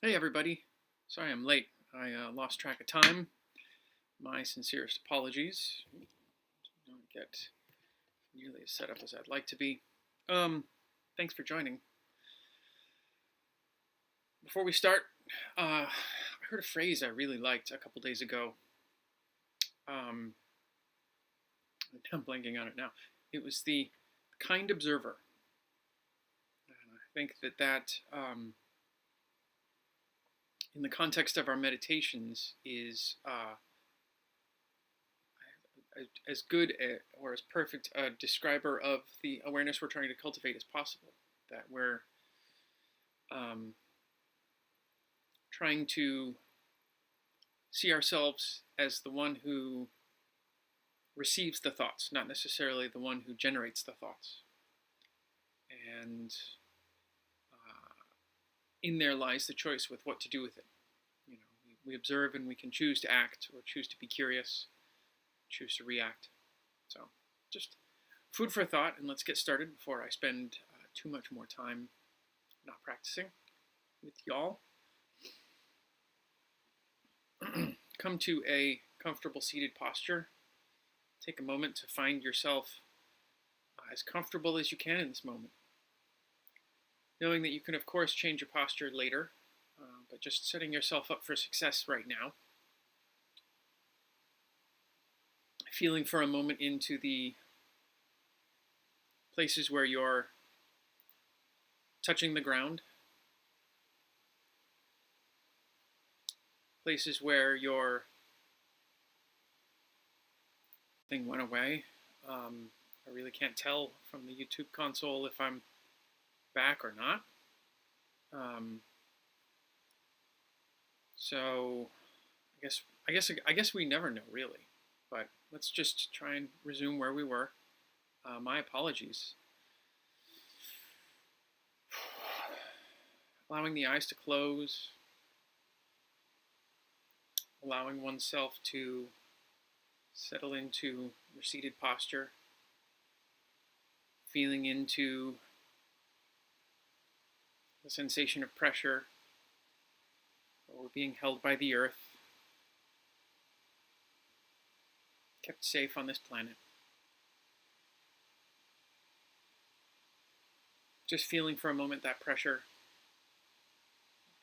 Hey everybody, sorry I'm late. I lost track of time. My sincerest apologies. Don't get nearly as set up as I'd like to be. Um, Thanks for joining. Before we start, I heard a phrase I really liked a couple days ago. Um, I'm blanking on it now. It was the kind observer. And I think that in the context of our meditations, is as good or as perfect a describer of the awareness we're trying to cultivate as possible. That we're um, trying to see ourselves as the one who receives the thoughts, not necessarily the one who generates the thoughts. And in there lies the choice with what to do with it. We observe and we can choose to act or choose to be curious, choose to react. So, just food for thought, and let's get started before I spend too much more time not practicing with y'all. Come to a comfortable seated posture. Take a moment to find yourself as comfortable as you can in this moment. Knowing that you can, of course, change your posture later, but just setting yourself up for success right now. Feeling for a moment into the places where you're touching the ground, places where your thing went away. I really can't tell from the YouTube console if I'm back or not. So I guess we never know really, but let's just try and resume where we were. My apologies. Allowing the eyes to close, allowing oneself to settle into your seated posture, feeling into the sensation of pressure, or being held by the earth, kept safe on this planet. Just feeling for a moment that pressure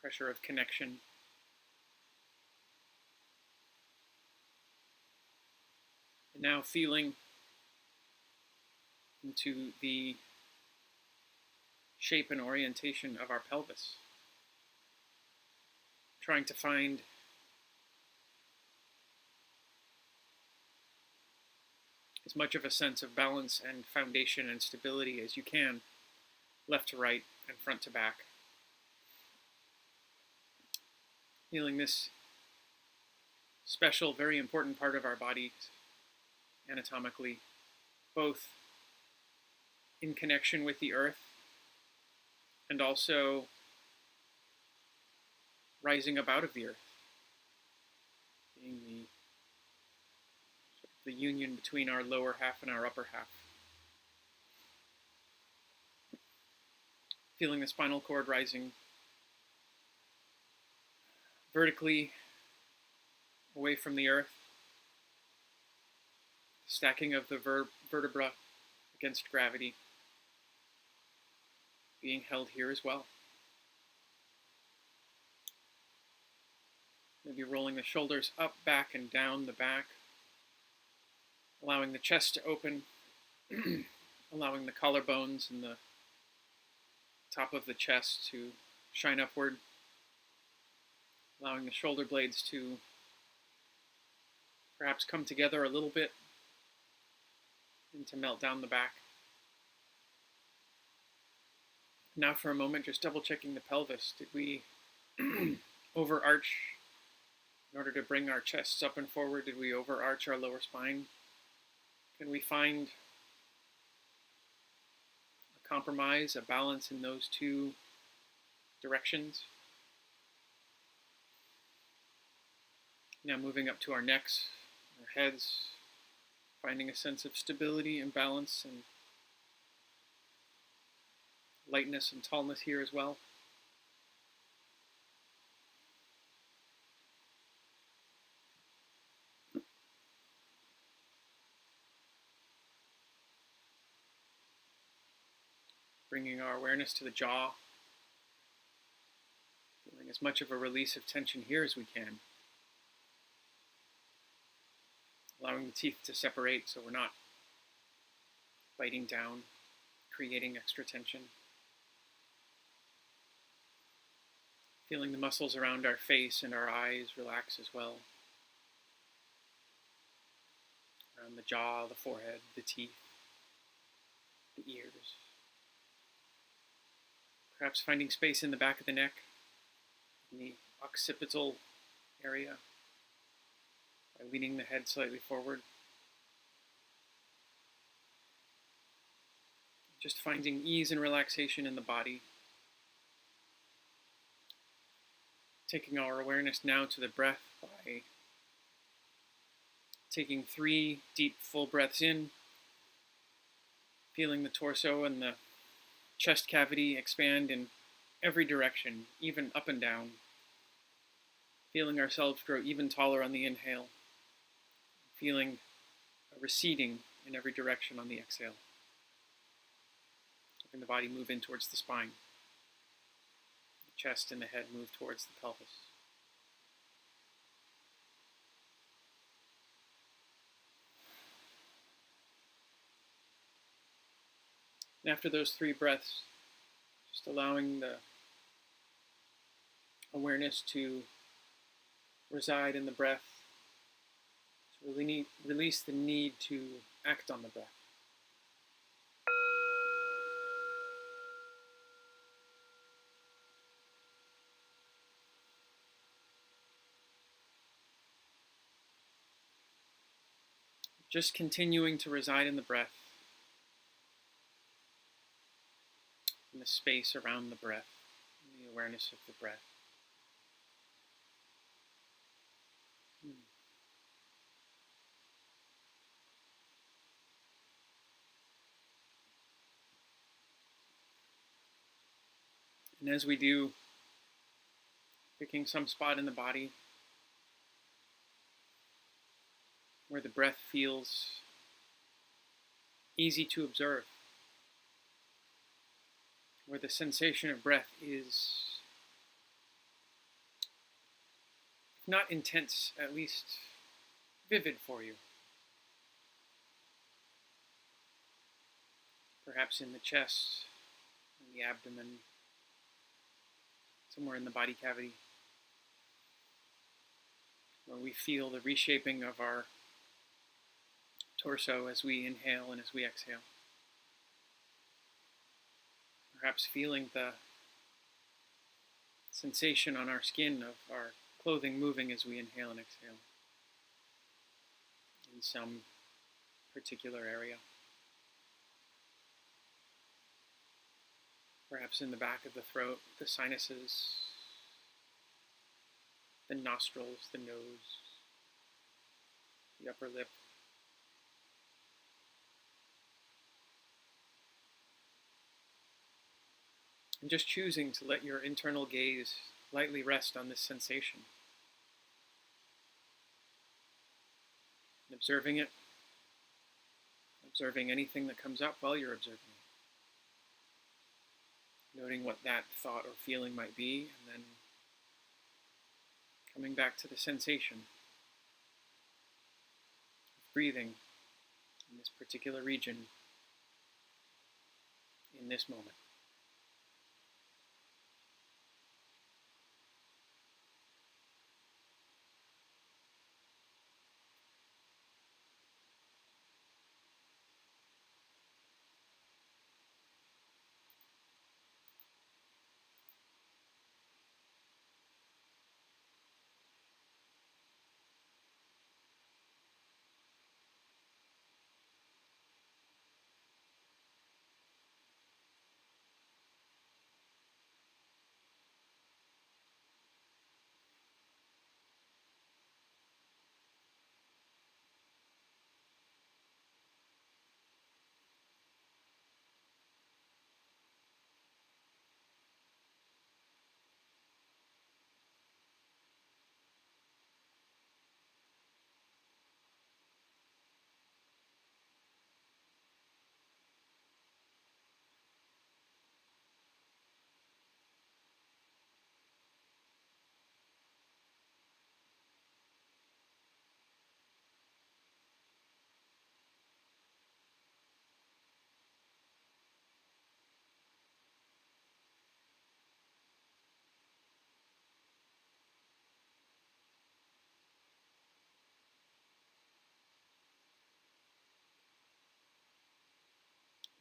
of connection. And now feeling into the shape and orientation of our pelvis. Trying to find as much of a sense of balance and foundation and stability as you can, left to right and front to back. Feeling this special, very important part of our body anatomically, both in connection with the earth and also rising up out of the earth, being the union between our lower half and our upper half. Feeling the spinal cord rising vertically away from the earth, stacking of the vertebra against gravity, being held here as well. Maybe rolling the shoulders up, back, and down the back, allowing the chest to open, allowing the collarbones and the top of the chest to shine upward, allowing the shoulder blades to perhaps come together a little bit and to melt down the back. Now for a moment, just double checking the pelvis. Did we overarch in order to bring our chests up and forward? Did we overarch our lower spine? Can we find a compromise, a balance in those two directions? Now moving up to our necks, our heads, finding a sense of stability and balance and lightness and tallness here as well. bringing our awareness to the jaw, feeling as much of a release of tension here as we can, allowing the teeth to separate so we're not biting down, creating extra tension. Feeling the muscles around our face and our eyes relax as well. Around the jaw, the forehead, the teeth, the ears. Perhaps finding space in the back of the neck, in the occipital area, by leaning the head slightly forward. Just finding ease and relaxation in the body. Taking our awareness now to the breath by taking 3 deep, full breaths in, feeling the torso and the chest cavity expand in every direction, even up and down, feeling ourselves grow even taller on the inhale, feeling a receding in every direction on the exhale. Letting the body move in towards the spine. The chest and the head move towards the pelvis. And after those 3 breaths, just allowing the awareness to reside in the breath, to really release the need to act on the breath. Just continuing to reside in the breath, in the space around the breath, in the awareness of the breath. And as we do, picking some spot in the body where the breath feels easy to observe, where the sensation of breath is not intense, at least vivid for you. Perhaps in the chest, in the abdomen, somewhere in the body cavity, where we feel the reshaping of our torso as we inhale and as we exhale. Perhaps feeling the sensation on our skin of our clothing moving as we inhale and exhale in some particular area. Perhaps in the back of the throat, the sinuses, the nostrils, the nose, the upper lip. And just choosing to let your internal gaze lightly rest on this sensation. And observing it, observing anything that comes up while you're observing it. Noting what that thought or feeling might be, and then coming back to the sensation of breathing in this particular region in this moment.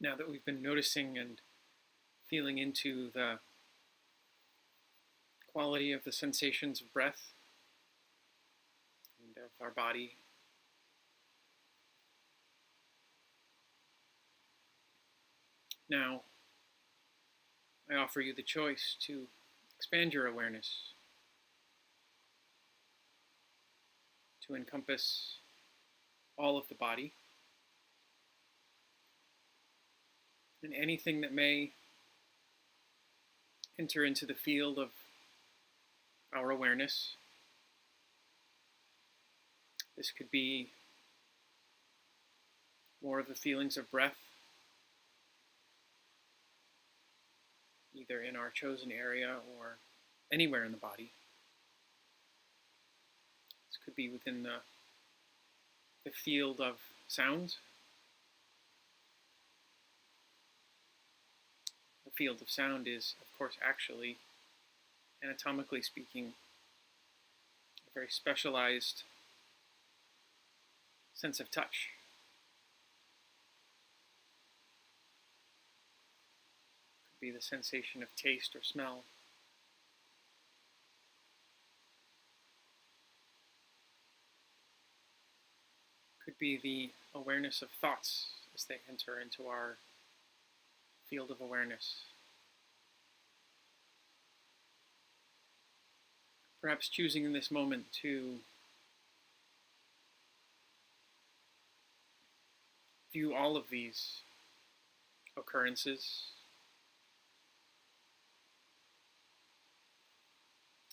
Now that we've been noticing and feeling into the quality of the sensations of breath and of our body, now I offer you the choice to expand your awareness to encompass all of the body and anything that may enter into the field of our awareness. This could be more of the feelings of breath, either in our chosen area or anywhere in the body. This could be within the field of sound. The field of sound is, of course, actually, anatomically speaking, a very specialized sense of touch. It could be the sensation of taste or smell. It could be the awareness of thoughts as they enter into our field of awareness. Perhaps choosing in this moment to view all of these occurrences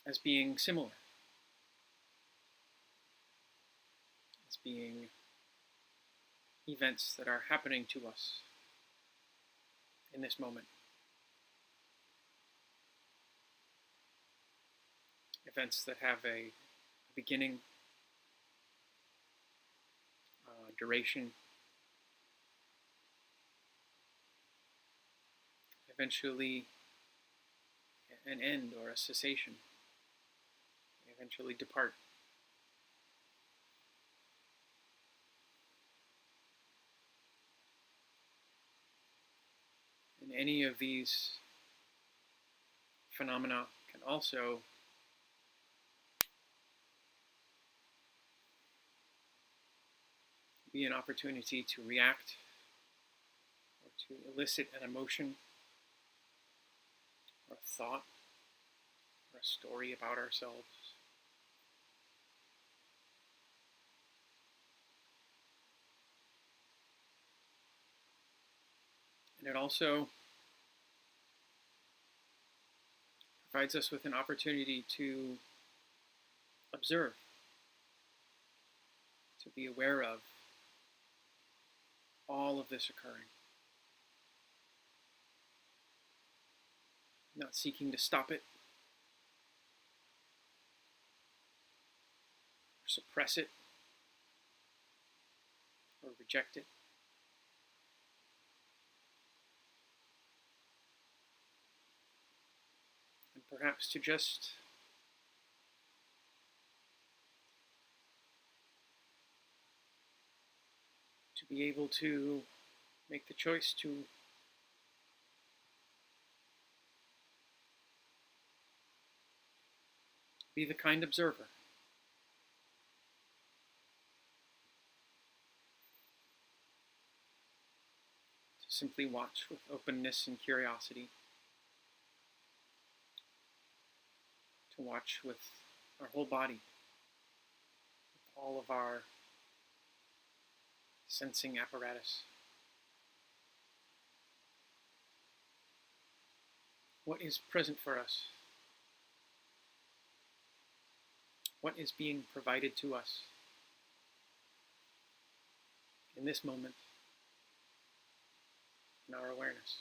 as being similar, as being events that are happening to us in this moment. Events that have a beginning, duration, eventually an end or a cessation. They eventually depart. And any of these phenomena can also be an opportunity to react or to elicit an emotion or a thought or a story about ourselves. And it also provides us with an opportunity to observe, to be aware of all of this occurring. Not seeking to stop it or suppress it or reject it. And perhaps to just be able to make the choice to be the kind observer. To simply watch with openness and curiosity. To watch with our whole body, with all of our sensing apparatus. What is present for us? What is being provided to us in this moment in our awareness?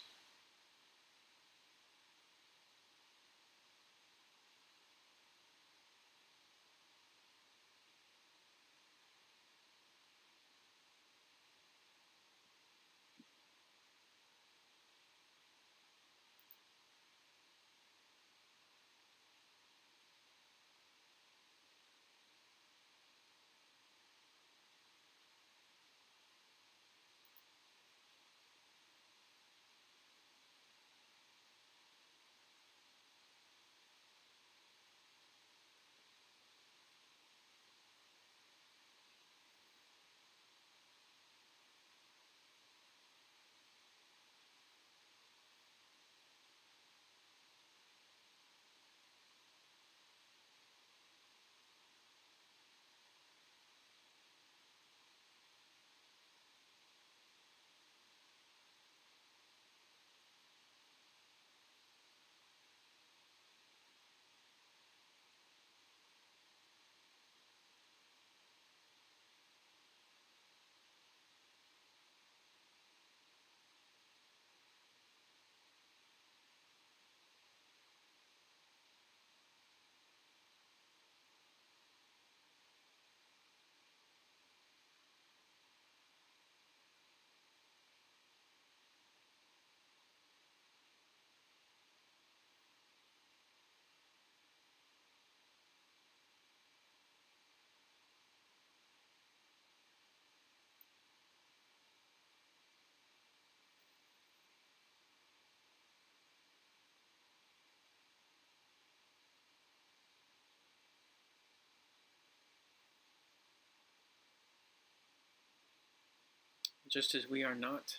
just as we are not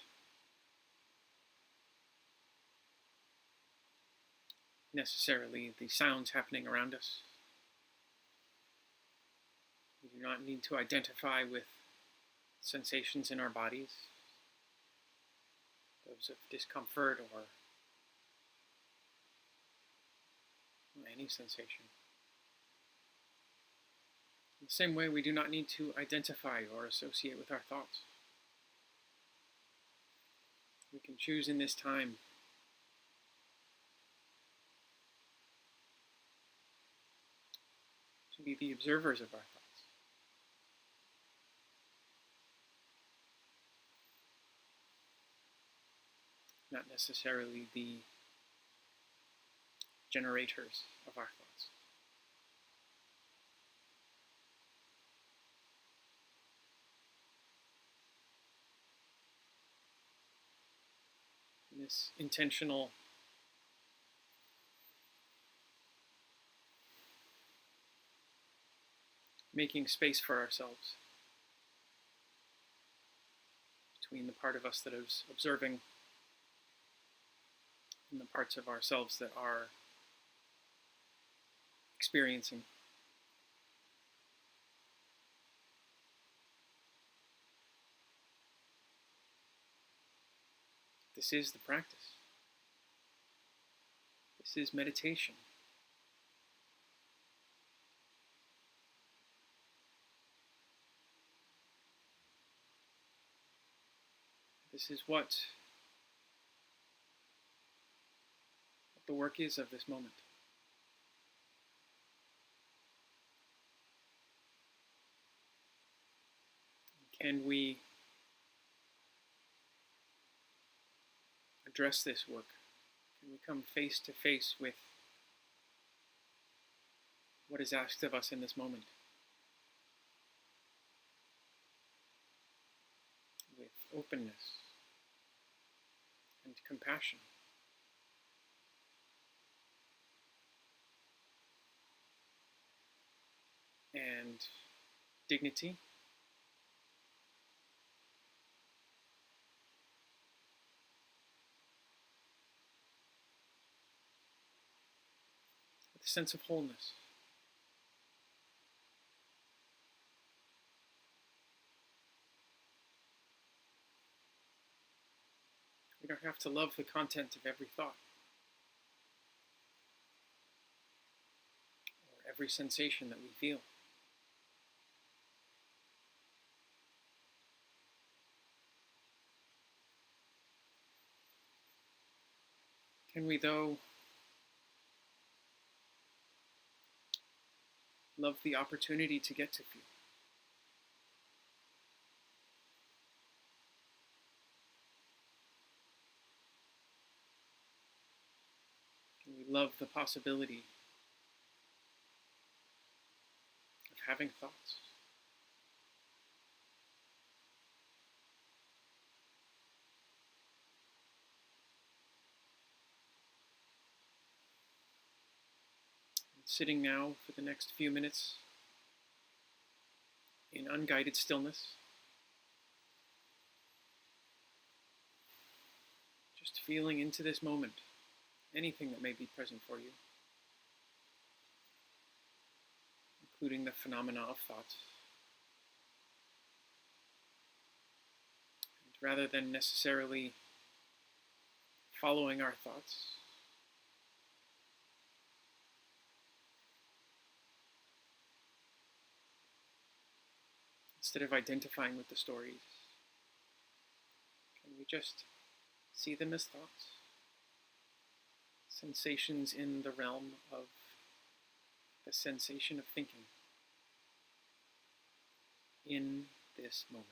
necessarily the sounds happening around us. We do not need to identify with sensations in our bodies, those of discomfort or any sensation. In the same way, we do not need to identify or associate with our thoughts. We can choose in this time to be the observers of our thoughts. Not necessarily the generators of our thoughts. And this intentional making space for ourselves between the part of us that is observing and the parts of ourselves that are experiencing. This is the practice. This is meditation. This is what the work is of this moment. Can we address this work? Can we come face to face with what is asked of us in this moment? With openness and compassion. And dignity. With a sense of wholeness. We don't have to love the content of every thought or every sensation that we feel. Can we, though, love the opportunity to get to feel? Can we love the possibility of having thoughts? Sitting now for the next few minutes in unguided stillness, just feeling into this moment, anything that may be present for you, including the phenomena of thoughts. And rather than necessarily following our thoughts, instead of identifying with the stories, can we just see them as thoughts? Sensations in the realm of the sensation of thinking in this moment.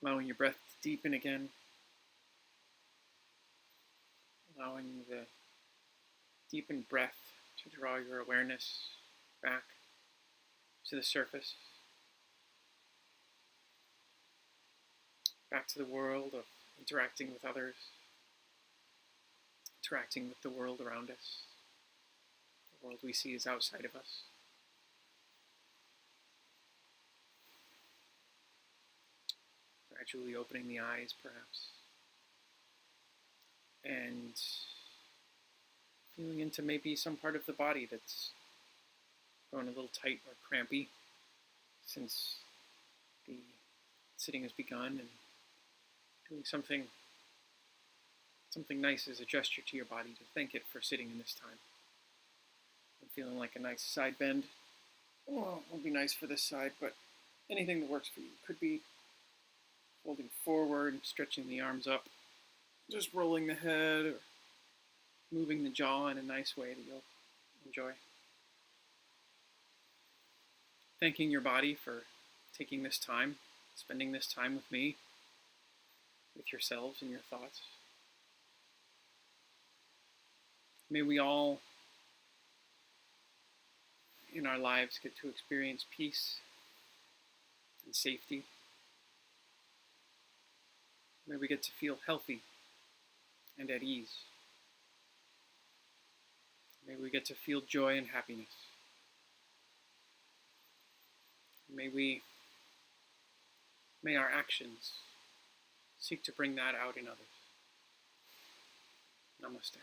Allowing your breath to deepen again. Allowing the deepened breath to draw your awareness back to the surface. Back to the world of interacting with others. Interacting with the world around us. The world we see is outside of us. Gradually opening the eyes, perhaps. And feeling into maybe some part of the body that's growing a little tight or crampy since the sitting has begun, and doing something nice as a gesture to your body to thank it for sitting in this time. And feeling like a nice side bend. Oh, it would be nice for this side, but anything that works for you. Could be folding forward, stretching the arms up, just rolling the head, or moving the jaw in a nice way that you'll enjoy. Thanking your body for taking this time, spending this time with me, with yourselves and your thoughts. May we all in our lives get to experience peace and safety. May we get to feel healthy and at ease. May we get to feel joy and happiness. May our actions seek to bring that out in others. Namaste.